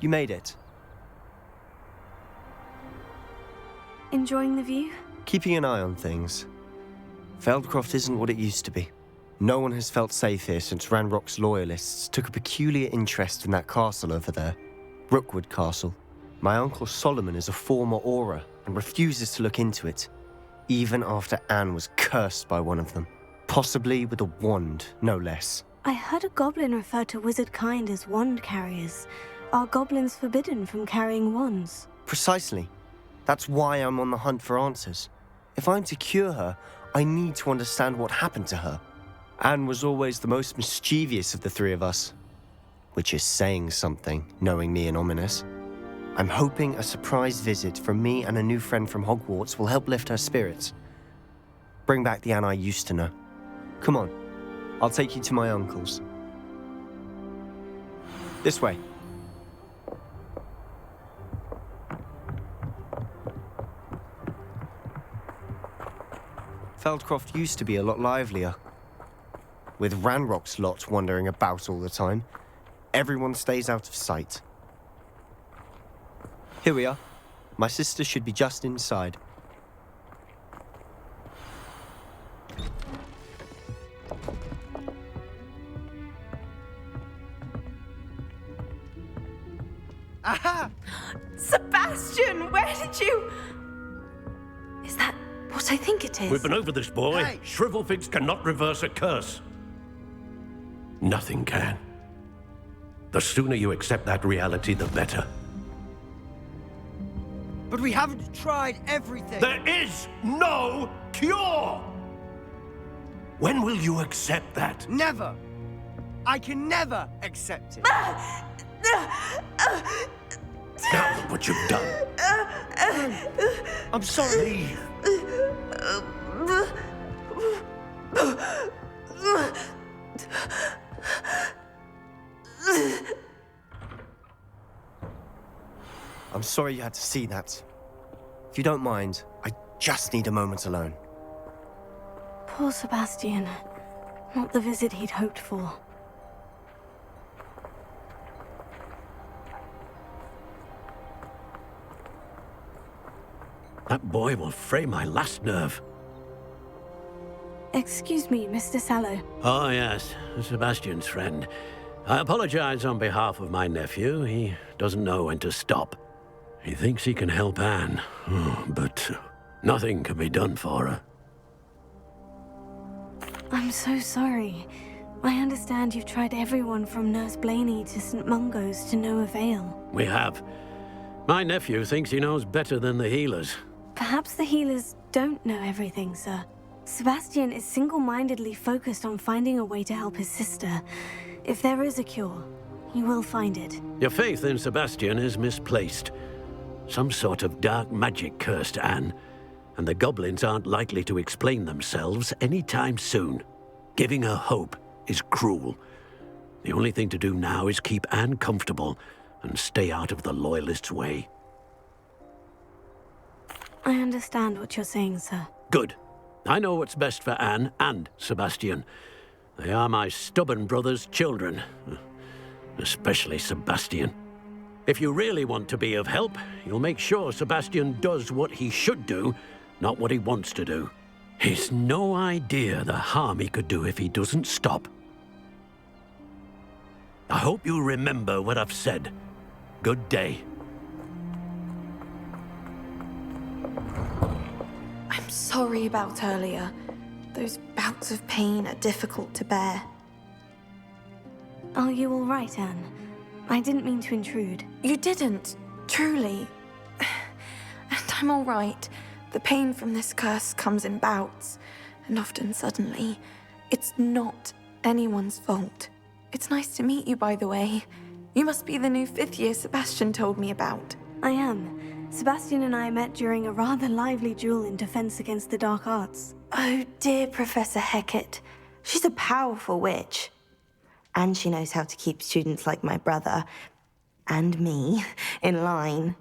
You made it. Enjoying the view? Keeping an eye on things. Feldcroft isn't what it used to be. No one has felt safe here since Ranrock's loyalists took a peculiar interest in that castle over there. Rookwood Castle. My uncle Solomon is a former Auror and refuses to look into it, even after Anne was cursed by one of them. Possibly with a wand, no less. I heard a goblin refer to wizard kind as wand carriers. Are goblins forbidden from carrying wands? Precisely. That's why I'm on the hunt for answers. If I'm to cure her, I need to understand what happened to her. Anne was always the most mischievous of the three of us. Which is saying something, knowing me and Ominous. I'm hoping a surprise visit from me and a new friend from Hogwarts will help lift her spirits. Bring back the Anne I used to know. Come on, I'll take you to my uncle's. This way. Feldcroft used to be a lot livelier. With Ranrock's lot wandering about all the time, everyone stays out of sight. Here we are. My sister should be just inside. Aha! Sebastian, where did you... Is that what I think it is? We've been over this, boy. Hey. Shrivelfigs cannot reverse a curse. Nothing can. The sooner you accept that reality, the better. But we haven't tried everything. There is no cure! When will you accept that? Never. I can never accept it. Now look what you've done. I'm sorry. I'm sorry you had to see that. If you don't mind, I just need a moment alone. Poor Sebastian. Not the visit he'd hoped for. That boy will fray my last nerve. Excuse me, Mr. Sallow. Oh, yes, Sebastian's friend. I apologize on behalf of my nephew. He doesn't know when to stop. He thinks he can help Anne, but nothing can be done for her. I'm so sorry. I understand you've tried everyone from Nurse Blaney to St. Mungo's to no avail. We have. My nephew thinks he knows better than the healers. Perhaps the healers don't know everything, sir. Sebastian is single-mindedly focused on finding a way to help his sister. If there is a cure, he will find it. Your faith in Sebastian is misplaced. Some sort of dark magic cursed Anne, and the goblins aren't likely to explain themselves anytime soon. Giving her hope is cruel. The only thing to do now is keep Anne comfortable and stay out of the Loyalists' way. I understand what you're saying, sir. Good. I know what's best for Anne and Sebastian. They are my stubborn brother's children. Especially Sebastian. If you really want to be of help, you'll make sure Sebastian does what he should do, not what he wants to do. He's no idea the harm he could do if he doesn't stop. I hope you remember what I've said. Good day. I'm sorry about earlier. Those bouts of pain are difficult to bear. Are you all right, Anne? I didn't mean to intrude. You didn't, truly. And I'm all right. The pain from this curse comes in bouts, and often suddenly. It's not anyone's fault. It's nice to meet you, by the way. You must be the new 5th year Sebastian told me about. I am. Sebastian and I met during a rather lively duel in defense against the dark arts. Oh dear, Professor Hecat. She's a powerful witch. And she knows how to keep students like my brother, and me, in line.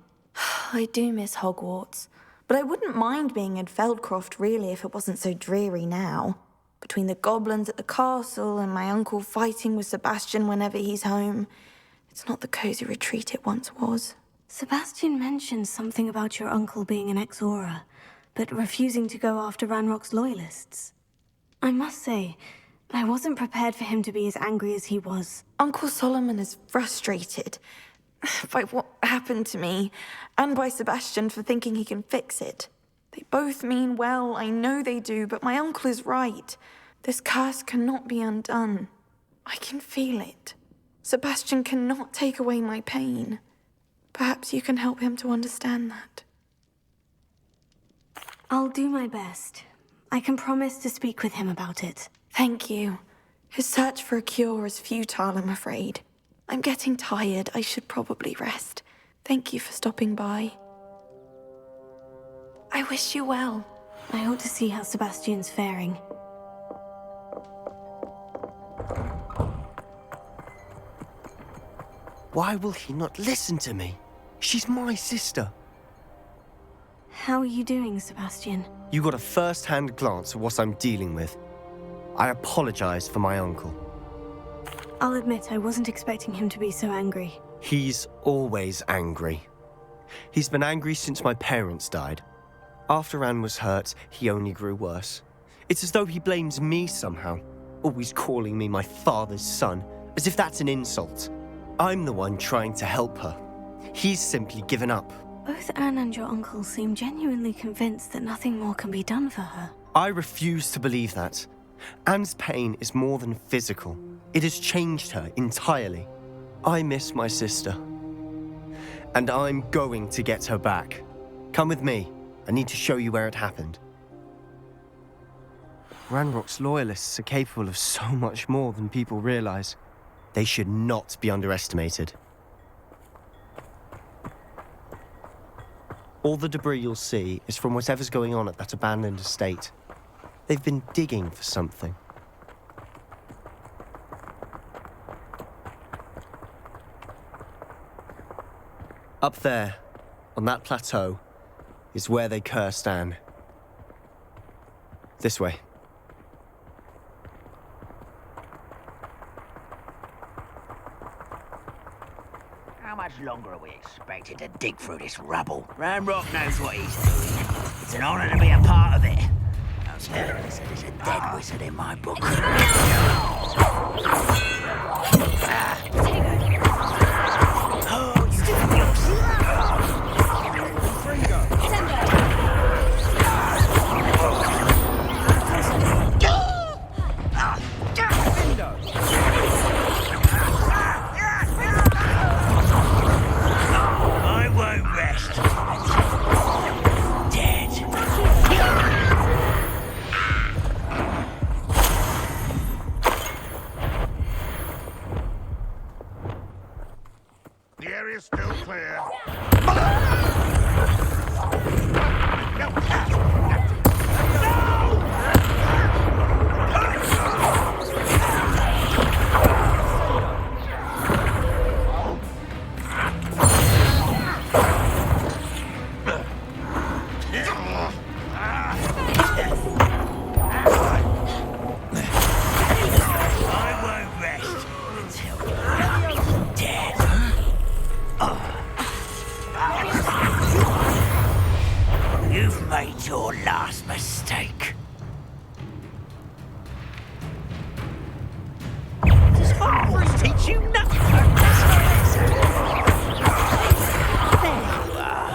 I do miss Hogwarts, but I wouldn't mind being in Feldcroft, really, if it wasn't so dreary now. Between the goblins at the castle and my uncle fighting with Sebastian whenever he's home, It's not the cozy retreat it once was. Sebastian mentioned something about your uncle being an ex-Aura, but refusing to go after Ranrock's loyalists. I must say, I wasn't prepared for him to be as angry as he was. Uncle Solomon is frustrated by what happened to me, and by Sebastian for thinking he can fix it. They both mean well, I know they do, but my uncle is right. This curse cannot be undone. I can feel it. Sebastian cannot take away my pain. Perhaps you can help him to understand that. I'll do my best. I can promise to speak with him about it. Thank you. His search for a cure is futile, I'm afraid. I'm getting tired. I should probably rest. Thank you for stopping by. I wish you well. I ought to see how Sebastian's faring. Why will he not listen to me? She's my sister. How are you doing, Sebastian? You got a first-hand glance at what I'm dealing with. I apologize for my uncle. I'll admit I wasn't expecting him to be so angry. He's always angry. He's been angry since my parents died. After Anne was hurt, he only grew worse. It's as though he blames me somehow, always calling me my father's son, as if that's an insult. I'm the one trying to help her. He's simply given up. Both Anne and your uncle seem genuinely convinced that nothing more can be done for her. I refuse to believe that. Anne's pain is more than physical. It has changed her entirely. I miss my sister. And I'm going to get her back. Come with me. I need to show you where it happened. Ranrock's loyalists are capable of so much more than people realize. They should not be underestimated. All the debris you'll see is from whatever's going on at that abandoned estate. They've been digging for something. Up there, on that plateau, is where they cursed Anne. This way. How much longer are we expected to dig through this rubble? Ranrock knows what he's doing. It's an honor to be a part of it. There's a dead wizard in my book. I won't rest. Dead. The area's still clear. I won't rest until you're dead. You've made your last mistake. Does Hogwarts teach you nothing? There you are.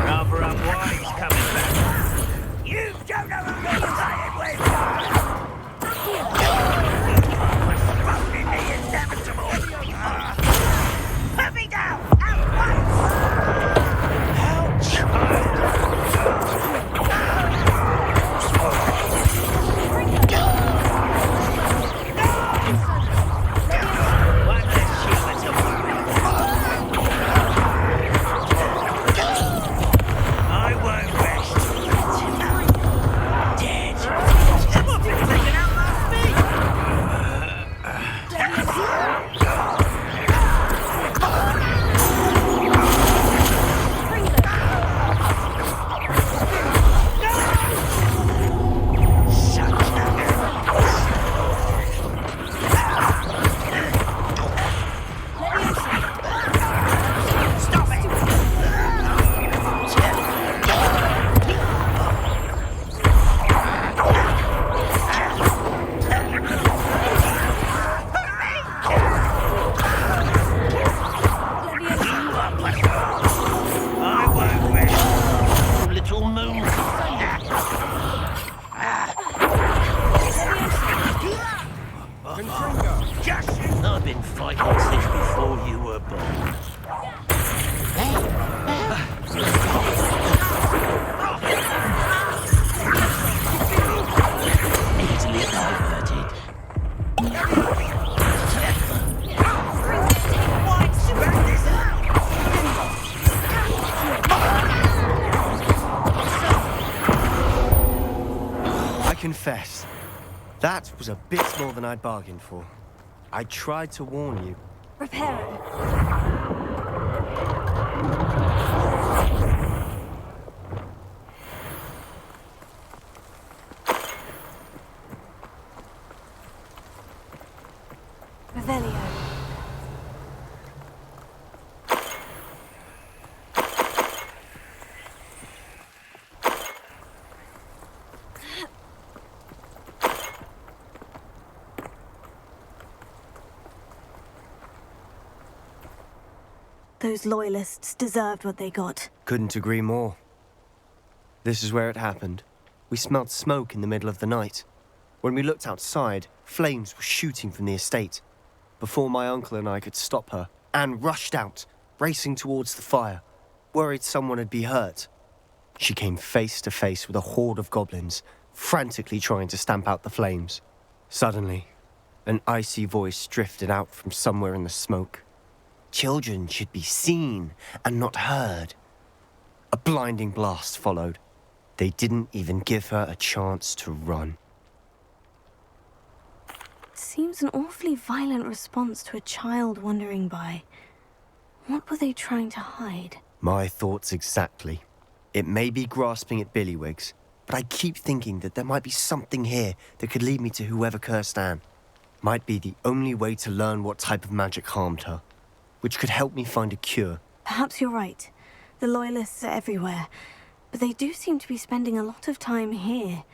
Rather unwise coming back. You don't know who you're playing with. Thrown in the inevitable. Put me down at once. How childish. confess, that was a bit more than I'd bargained for. I tried to warn you. Reparo. Revelio. Those loyalists deserved what they got. Couldn't agree more. This is where it happened. We smelled smoke in the middle of the night. When we looked outside, flames were shooting from the estate. Before my uncle and I could stop her, Anne rushed out, racing towards the fire, worried someone had been hurt. She came face to face with a horde of goblins, frantically trying to stamp out the flames. Suddenly, an icy voice drifted out from somewhere in the smoke. Children should be seen and not heard. A blinding blast followed. They didn't even give her a chance to run. Seems an awfully violent response to a child wandering by. What were they trying to hide? My thoughts exactly. It may be grasping at billywhigs, but I keep thinking that there might be something here that could lead me to whoever cursed Anne. Might be the only way to learn what type of magic harmed her, which could help me find a cure. Perhaps you're right. The Loyalists are everywhere, but they do seem to be spending a lot of time here,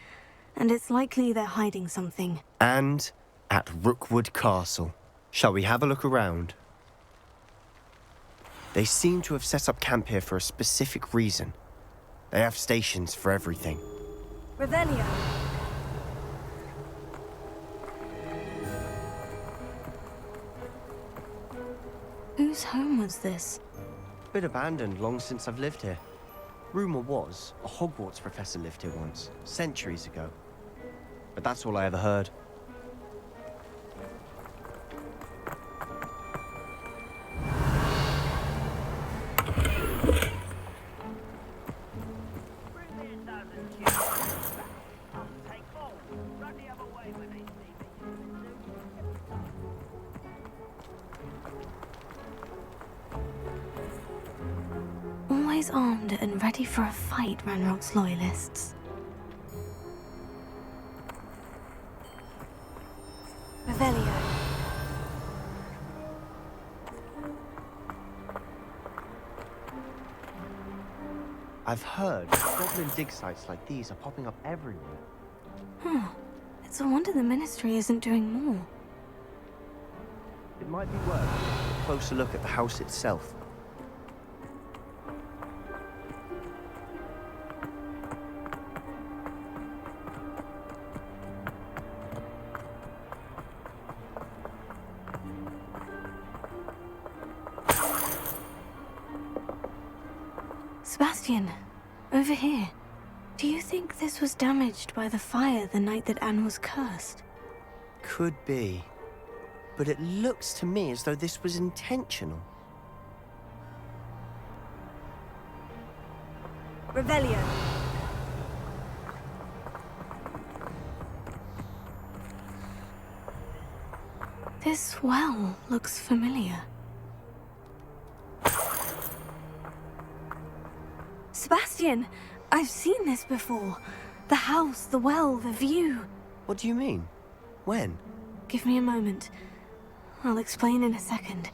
and it's likely they're hiding something. And at Rookwood Castle. Shall we have a look around? They seem to have set up camp here for a specific reason. They have stations for everything. Revelio. Whose home was this? Been abandoned long since I've lived here. Rumour was a Hogwarts professor lived here once, centuries ago. But that's all I ever heard. Always armed and ready for a fight, Ranrock's Loyalists. Revelio. I've heard goblin dig sites like these are popping up everywhere. It's a wonder the Ministry isn't doing more. It might be worth a closer look at the house itself. Sebastian, over here. Do you think this was damaged by the fire the night that Anne was cursed? Could be. But it looks to me as though this was intentional. Revelio. This well looks familiar. Sebastian, I've seen this before. The house, the well, the view. What do you mean? When? Give me a moment. I'll explain in a second.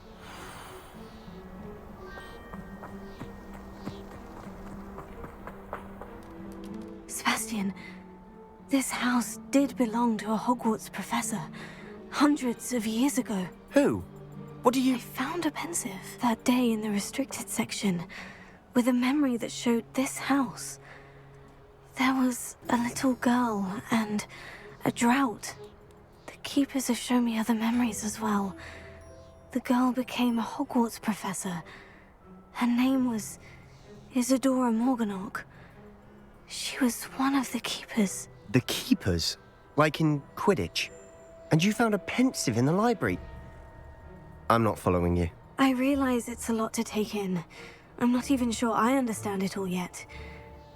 Sebastian, this house did belong to a Hogwarts professor, hundreds of years ago. Who? What do you... I found a pensive that day in the restricted section, with a memory that showed this house. There was a little girl and a drought. The keepers have shown me other memories as well. The girl became a Hogwarts professor. Her name was Isadora Morganach. She was one of the keepers. The keepers? Like in Quidditch? And you found a pensive in the library? I'm not following you. I realize it's a lot to take in. I'm not even sure I understand it all yet.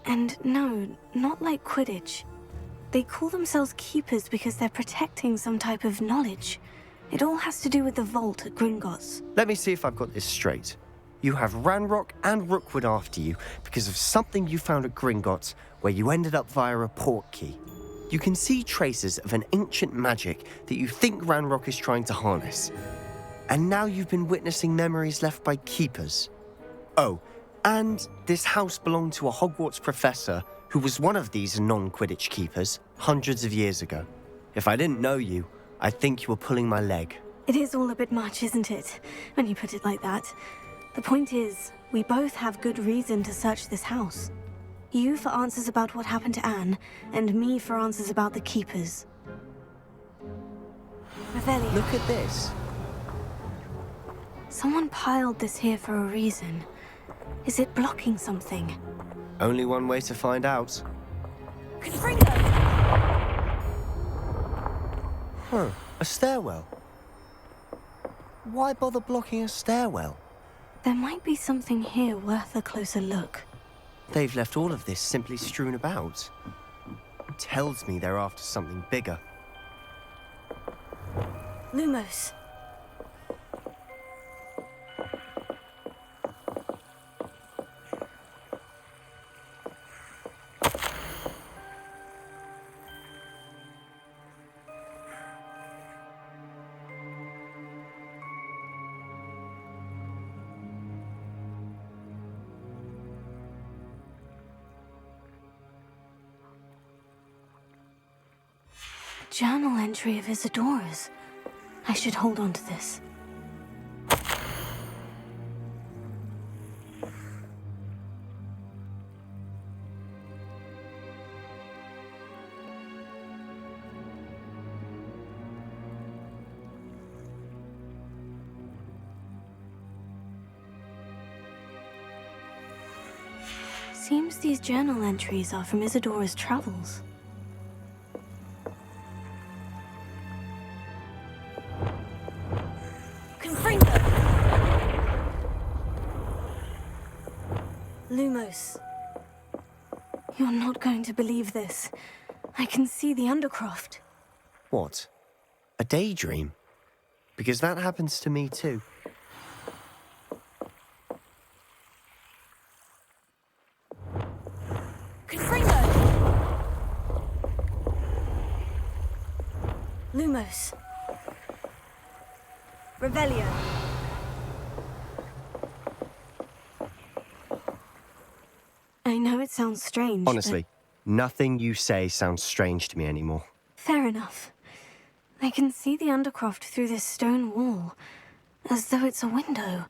And no, not like Quidditch. They call themselves keepers because they're protecting some type of knowledge. It all has to do with the vault at Gringotts. Let me see if I've got this straight. You have Ranrock and Rookwood after you because of something you found at Gringotts where you ended up via a port key. You can see traces of an ancient magic that you think Ranrock is trying to harness. And now you've been witnessing memories left by keepers. Oh, and this house belonged to a Hogwarts professor who was one of these non-Quidditch keepers hundreds of years ago. If I didn't know you, I'd think you were pulling my leg. It is all a bit much, isn't it, when you put it like that? The point is, we both have good reason to search this house. You for answers about what happened to Anne, and me for answers about the keepers. Revelio. Look at this. Someone piled this here for a reason. Is it blocking something? Only one way to find out. Huh, a stairwell. Why bother blocking a stairwell? There might be something here worth a closer look. They've left all of this simply strewn about. Tells me they're after something bigger. Lumos. Journal entry of Isadora's. I should hold on to this. Seems these journal entries are from Isadora's travels. Lumos. You're not going to believe this. I can see the Undercroft. What? A daydream? Because that happens to me too. Lumos. Revelio. I know it sounds strange, Honestly, nothing you say sounds strange to me anymore. Fair enough. I can see the Undercroft through this stone wall, as though it's a window.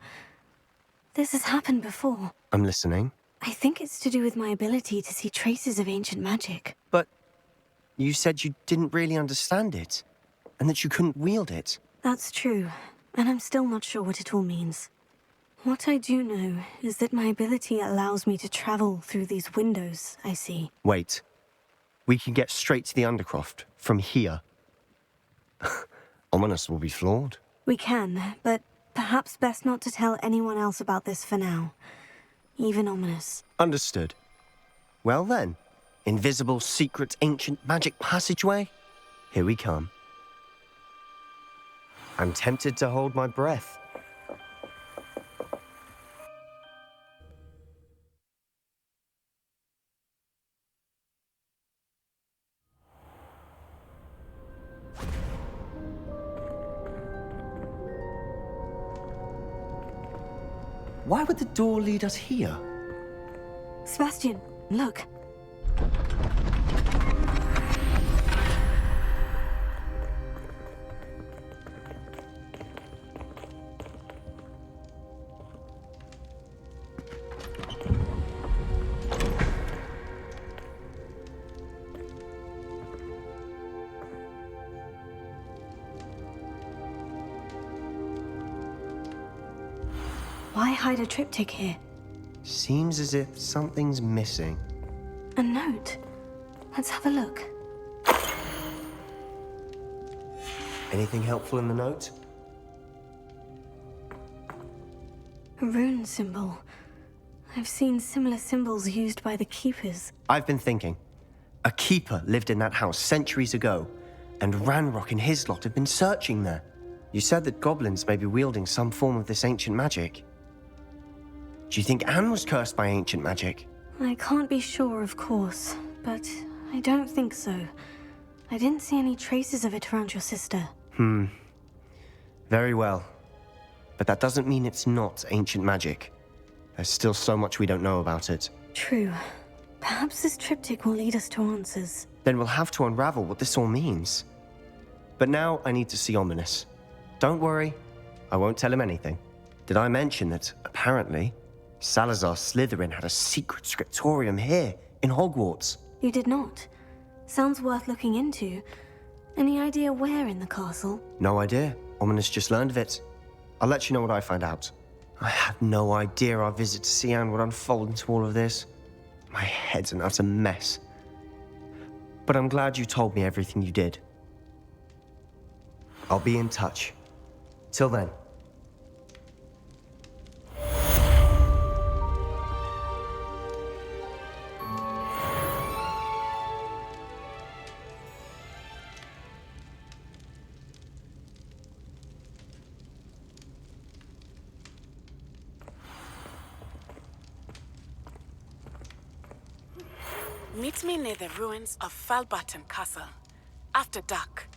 This has happened before. I'm listening. I think it's to do with my ability to see traces of ancient magic. But you said you didn't really understand it, and that you couldn't wield it. That's true, and I'm still not sure what it all means. What I do know is that my ability allows me to travel through these windows I see. Wait. We can get straight to the Undercroft from here. Ominous will be floored. We can, but perhaps best not to tell anyone else about this for now. Even Ominous. Understood. Well then, invisible, secret, ancient magic passageway? Here we come. I'm tempted to hold my breath. Why would the door lead us here? Sebastian, look. Why hide a triptych here? Seems as if something's missing. A note. Let's have a look. Anything helpful in the note? A rune symbol. I've seen similar symbols used by the Keepers. I've been thinking. A keeper lived in that house centuries ago, and Ranrock and his lot have been searching there. You said that goblins may be wielding some form of this ancient magic. Do you think Anne was cursed by ancient magic? I can't be sure, of course, but I don't think so. I didn't see any traces of it around your sister. Very well. But that doesn't mean it's not ancient magic. There's still so much we don't know about it. True. Perhaps this triptych will lead us to answers. Then we'll have to unravel what this all means. But now I need to see Ominous. Don't worry, I won't tell him anything. Did I mention that, apparently, Salazar Slytherin had a secret scriptorium here, in Hogwarts? You did not. Sounds worth looking into. Any idea where in the castle? No idea. Ominous just learned of it. I'll let you know what I find out. I had no idea our visit to see Anne would unfold into all of this. My head's an utter mess. But I'm glad you told me everything you did. I'll be in touch. Till then. Meet me near the ruins of Falbaton Castle. After dark.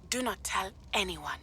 Do not tell anyone.